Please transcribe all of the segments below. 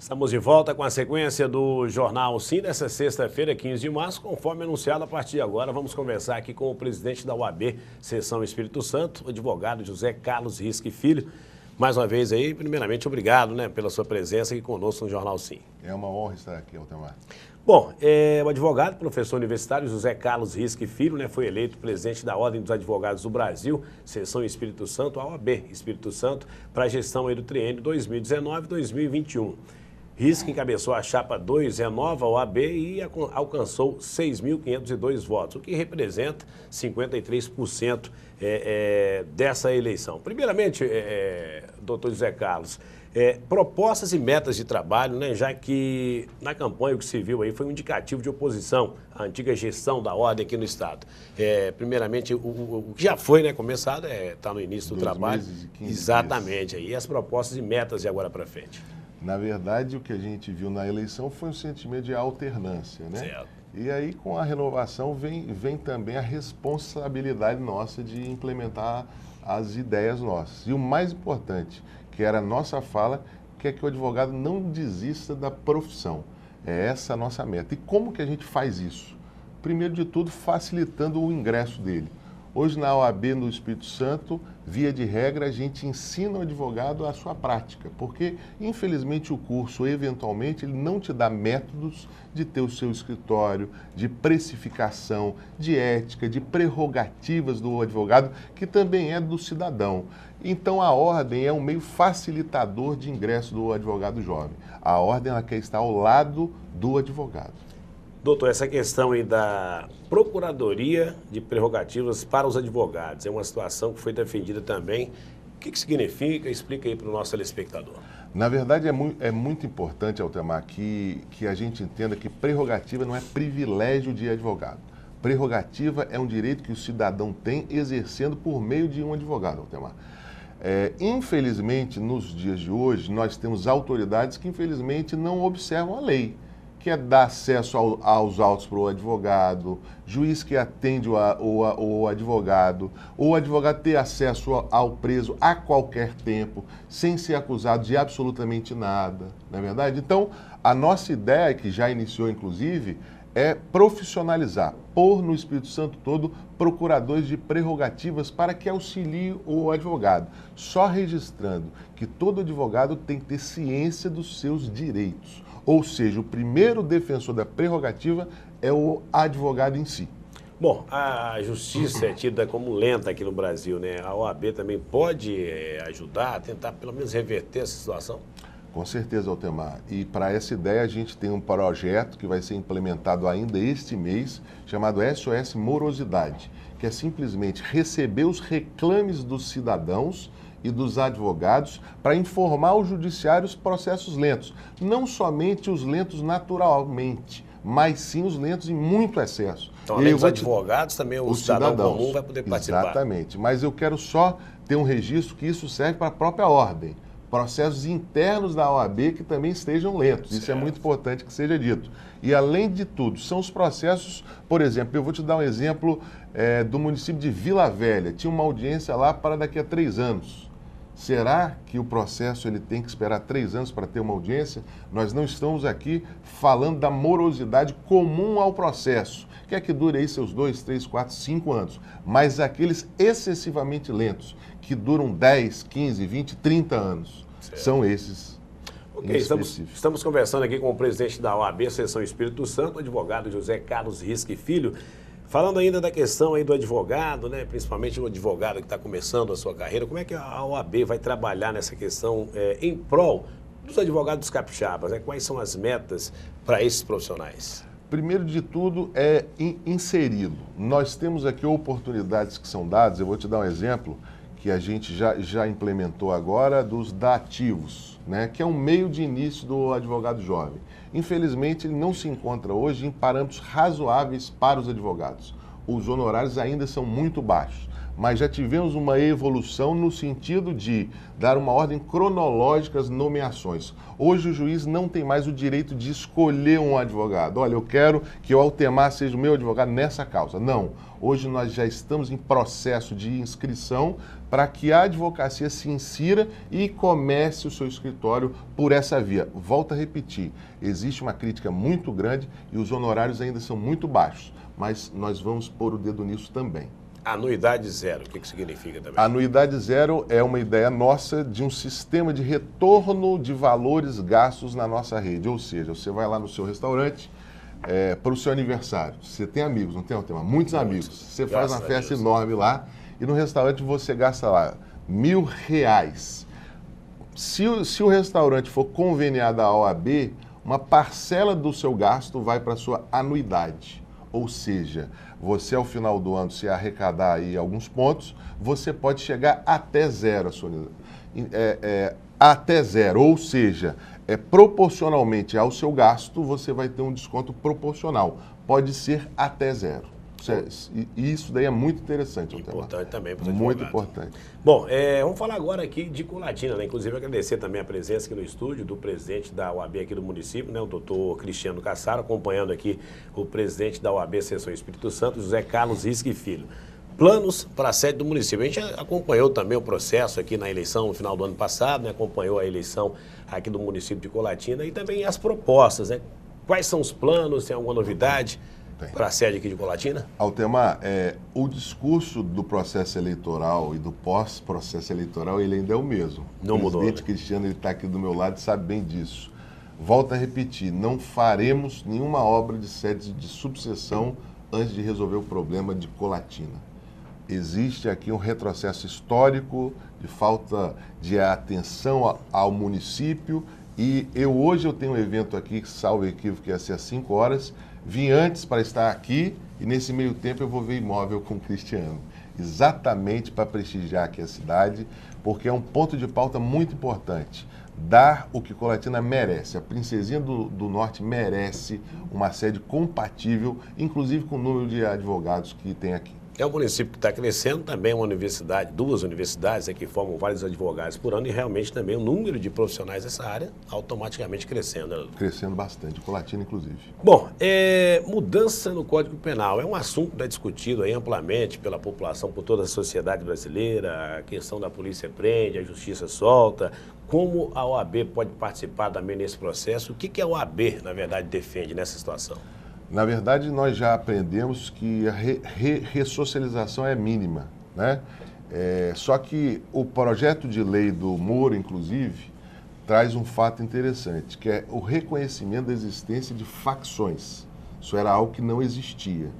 Estamos de volta com a sequência do Jornal Sim, dessa sexta-feira, 15 de março. Conforme anunciado, a partir de agora, vamos conversar aqui com o presidente da UAB, Seção Espírito Santo, o advogado José Carlos Risque Filho. Mais uma vez aí, primeiramente, obrigado, pela sua presença aqui conosco no Jornal Sim. É uma honra estar aqui, Altemar. Bom, o advogado, professor universitário José Carlos Risque Filho, foi eleito presidente da Ordem dos Advogados do Brasil, Seção Espírito Santo, a OAB Espírito Santo, para a gestão aí do triênio 2019-2021. Risque encabeçou a chapa 2, renova a OAB e alcançou 6.502 votos, o que representa 53% dessa eleição. Primeiramente, doutor José Carlos, propostas e metas de trabalho, já que na campanha o que se viu aí foi um indicativo de oposição à antiga gestão da ordem aqui no Estado. Primeiramente, o que já foi começado está no início do trabalho. 2 meses e 15 Exatamente, aí as propostas e metas de agora para frente. Na verdade, o que a gente viu na eleição foi um sentimento de alternância, né? Certo. E aí, com a renovação, vem também a responsabilidade nossa de implementar as ideias nossas. E o mais importante, que era a nossa fala, que é que o advogado não desista da profissão. É essa a nossa meta. E como que a gente faz isso? Primeiro de tudo, facilitando o ingresso dele. Hoje, na OAB, no Espírito Santo, via de regra, a gente ensina o advogado a sua prática, porque, infelizmente, o curso, eventualmente, ele não te dá métodos de ter o seu escritório, de precificação, de ética, de prerrogativas do advogado, que também é do cidadão. Então, a ordem é um meio facilitador de ingresso do advogado jovem. A ordem, ela quer estar ao lado do advogado. Doutor, essa questão aí da procuradoria de prerrogativas para os advogados é uma situação que foi defendida também. O que significa? Explica aí para o nosso telespectador. Na verdade, é muito importante, Altemar, que a gente entenda que prerrogativa não é privilégio de advogado. Prerrogativa é um direito que o cidadão tem exercendo por meio de um advogado, Altemar. Infelizmente, nos dias de hoje, nós temos autoridades que, infelizmente, não observam a lei, que é dar acesso aos autos para o advogado, juiz que atende o advogado, ou o advogado ter acesso ao preso a qualquer tempo, sem ser acusado de absolutamente nada, não é verdade? Então, a nossa ideia, que já iniciou inclusive, é profissionalizar, pôr no Espírito Santo todo procuradores de prerrogativas para que auxiliem o advogado, só registrando que todo advogado tem que ter ciência dos seus direitos. Ou seja, o primeiro defensor da prerrogativa é o advogado em si. Bom, a justiça é tida como lenta aqui no Brasil, A OAB também pode ajudar a tentar pelo menos reverter essa situação? Com certeza, Altemar. E para essa ideia a gente tem um projeto que vai ser implementado ainda este mês, chamado SOS Morosidade, que é simplesmente receber os reclames dos cidadãos e dos advogados para informar o judiciário os processos lentos. Não somente os lentos naturalmente, mas sim os lentos em muito excesso. Então, além dos advogados, também o cidadão comum vai poder participar. Exatamente, mas eu quero só ter um registro que isso serve para a própria ordem. Processos internos da OAB que também estejam lentos. Isso é muito importante que seja dito. E, além de tudo, são os processos, por exemplo, eu vou te dar um exemplo do município de Vila Velha. Tinha uma audiência lá para daqui a 3 anos. Será que o processo ele tem que esperar 3 anos para ter uma audiência? Nós não estamos aqui falando da morosidade comum ao processo, que é que dure aí seus 2, 3, 4, 5 anos, mas aqueles excessivamente lentos, que duram 10, 15, 20, 30 anos, são esses. Ok, estamos conversando aqui com o presidente da OAB, Seção Espírito Santo, o advogado José Carlos Risque Filho. Falando ainda da questão aí do advogado, principalmente o advogado que está começando a sua carreira, como é que a OAB vai trabalhar nessa questão em prol dos advogados capixabas? Quais são as metas para esses profissionais? Primeiro de tudo é inseri-lo. Nós temos aqui oportunidades que são dadas, eu vou te dar um exemplo que a gente já implementou agora, dos dativos, que é um meio de início do advogado jovem. Infelizmente, ele não se encontra hoje em parâmetros razoáveis para os advogados. Os honorários ainda são muito baixos, mas já tivemos uma evolução no sentido de dar uma ordem cronológica às nomeações. Hoje o juiz não tem mais o direito de escolher um advogado. Olha, eu quero que o Altemar seja o meu advogado nessa causa. Não. Hoje nós já estamos em processo de inscrição para que a advocacia se insira e comece o seu escritório por essa via. Volto a repetir, existe uma crítica muito grande e os honorários ainda são muito baixos, mas nós vamos pôr o dedo nisso também. Anuidade zero, o que significa também? Anuidade zero é uma ideia nossa de um sistema de retorno de valores gastos na nossa rede. Ou seja, você vai lá no seu restaurante para o seu aniversário. Você tem amigos, não tem, Altemar? Muitos amigos. Você faz uma festa enorme lá e no restaurante você gasta lá R$1.000. Se o restaurante for conveniado à OAB, uma parcela do seu gasto vai para a sua anuidade. Ou seja, você ao final do ano, se arrecadar aí alguns pontos, você pode chegar até zero. Até zero, ou seja, proporcionalmente ao seu gasto, você vai ter um desconto proporcional. Pode ser até zero. E isso daí é muito interessante. Importante também para os advogados. Muito importante. Bom, vamos falar agora aqui de Colatina, né? Inclusive agradecer também a presença aqui no estúdio do presidente da OAB aqui do município, né? O doutor Cristiano Cassaro, acompanhando aqui o presidente da OAB Seção Espírito Santo, José Carlos Risque Filho. Planos para a sede do município. A gente acompanhou também o processo aqui na eleição no final do ano passado, né? Acompanhou a eleição aqui do município de Colatina e também as propostas, né? Quais são os planos? Tem alguma novidade para a sede aqui de Colatina? Altemar, o discurso do processo eleitoral e do pós-processo eleitoral, ele ainda é o mesmo. Não mudou. O presidente Cristiano está aqui do meu lado e sabe bem disso. Volto a repetir, não faremos nenhuma obra de sede de subseção antes de resolver o problema de Colatina. Existe aqui um retrocesso histórico de falta de atenção ao município e hoje eu tenho um evento aqui, salvo equívoco, que ia ser às 5 horas, vim antes para estar aqui e nesse meio tempo eu vou ver imóvel com o Cristiano, exatamente para prestigiar aqui a cidade, porque é um ponto de pauta muito importante. Dar o que Colatina merece. A Princesinha do Norte merece uma sede compatível, inclusive com o número de advogados que tem aqui. É um município que está crescendo, também uma universidade, 2 universidades que formam vários advogados por ano e realmente também o número de profissionais dessa área automaticamente crescendo. Né? Crescendo bastante, Colatina inclusive. Bom, mudança no Código Penal é um assunto que é discutido aí amplamente pela população, por toda a sociedade brasileira, a questão da polícia prende, a justiça solta. Como a OAB pode participar também nesse processo? O que a OAB, na verdade, defende nessa situação? Na verdade, nós já aprendemos que a ressocialização é mínima, né? Só que o projeto de lei do Moro, inclusive, traz um fato interessante, que é o reconhecimento da existência de facções. Isso era algo que não existia.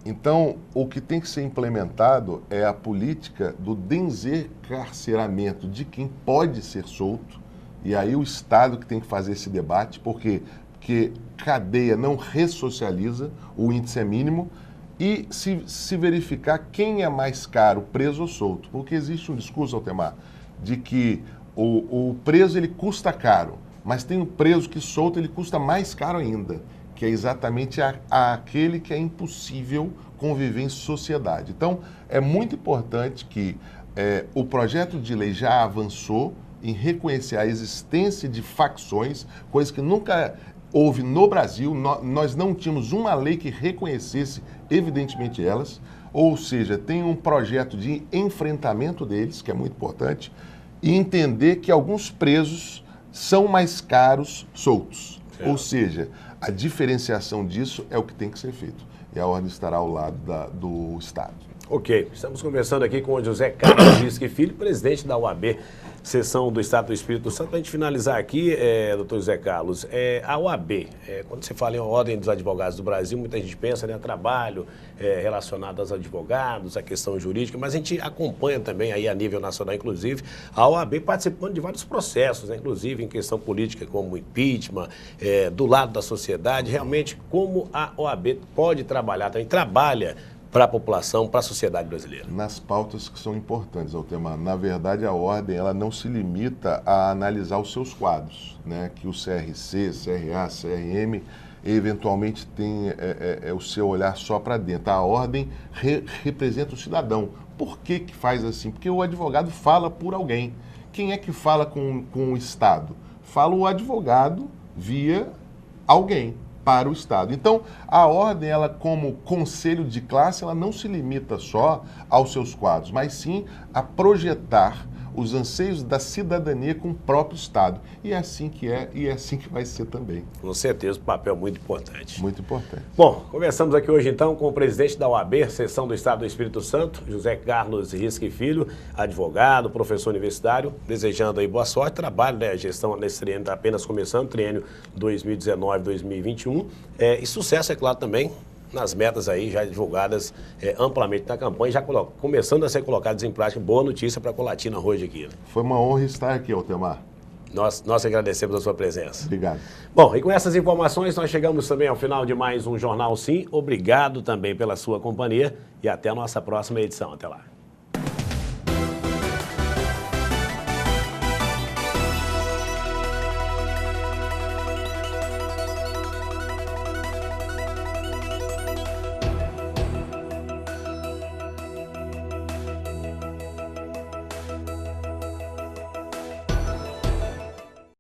Então, o que tem que ser implementado é a política do desencarceramento de quem pode ser solto, e aí o Estado que tem que fazer esse debate, porque cadeia não ressocializa, o índice é mínimo, e se verificar quem é mais caro, preso ou solto. Porque existe um discurso, Altemar, de que o preso ele custa caro, mas tem um preso que solto ele custa mais caro ainda, que é exatamente aquele que é impossível conviver em sociedade. Então, é muito importante que o projeto de lei já avançou em reconhecer a existência de facções, coisa que nunca houve no Brasil. Nós não tínhamos uma lei que reconhecesse, evidentemente, elas. Ou seja, tem um projeto de enfrentamento deles, que é muito importante, e entender que alguns presos são mais caros soltos. Certo. Ou seja, a diferenciação disso é o que tem que ser feito. E a ordem estará ao lado do Estado. Ok, estamos conversando aqui com o José Carlos Risque Filho, presidente da OAB, Seção do Estado do Espírito Santo. Para a gente finalizar aqui, doutor José Carlos, a OAB, quando você fala em Ordem dos Advogados do Brasil, muita gente pensa em trabalho relacionado aos advogados, a questão jurídica, mas a gente acompanha também aí a nível nacional, inclusive, a OAB participando de vários processos, né, inclusive em questão política, como o impeachment, do lado da sociedade. Realmente, como a OAB pode trabalhar, também trabalha para a população, para a sociedade brasileira? Nas pautas que são importantes, Altemar. Na verdade, a ordem ela não se limita a analisar os seus quadros, né? Que o CRC, CRA, CRM, eventualmente tem o seu olhar só para dentro. A ordem representa o cidadão. Por que que faz assim? Porque o advogado fala por alguém. Quem é que fala com o Estado? Fala o advogado via alguém para o Estado. Então, a ordem, ela como conselho de classe, ela não se limita só aos seus quadros, mas sim a projetar os anseios da cidadania com o próprio Estado. E é assim que é, e é assim que vai ser também. Com certeza, um papel muito importante. Muito importante. Bom, conversamos aqui hoje então com o presidente da OAB, Seção do Estado do Espírito Santo, José Carlos Risque Filho, advogado, professor universitário, desejando aí boa sorte, trabalho, né, a gestão nesse triênio está apenas começando, triênio 2019-2021, e sucesso, é claro, também nas metas aí já divulgadas amplamente na campanha, já começando a ser colocadas em prática. Boa notícia para a Colatina hoje aqui. Né? Foi uma honra estar aqui, Altemar. Nós agradecemos a sua presença. Obrigado. Bom, e com essas informações nós chegamos também ao final de mais um Jornal Sim. Obrigado também pela sua companhia e até a nossa próxima edição. Até lá.